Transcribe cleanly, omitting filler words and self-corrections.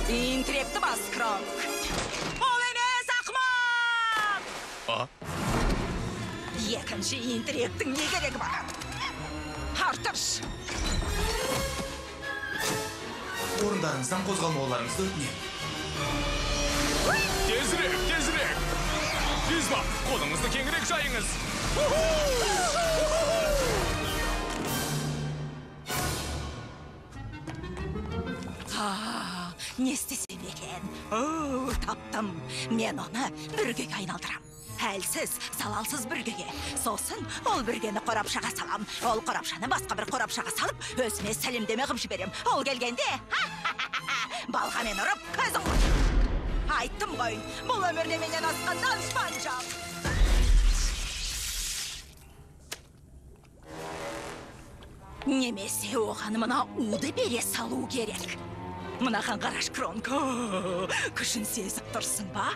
Интеллекті бас, Кронк. Ол емес, ақымақ! Екінші интеллекттің не керегі бар? Артырш! Орындарыңыздан қозғалмауларыңызды өтінемін. Тезірек! Лизба, қолыңызды кеңірек жайыңыз! Не істесем екен? Таптым. Мен оны бүргеге айналдырам. Әлсіз, залалсыз бүргеге. Сосын ол бүргені қорапшаға салам. Ол қорапшаны басқа бір қорапшаға салып, өзіме сәлемдеме қып жіберем. Ол келгенде, балғамен ұрып, көзін қой. Айттым ғой, бұл өмірде менен асқан данышпан жоқ. Немесе оған мына уды бере салу керек. Мынаған қараш, Кронк. Күшін сезіп тұрсың ба?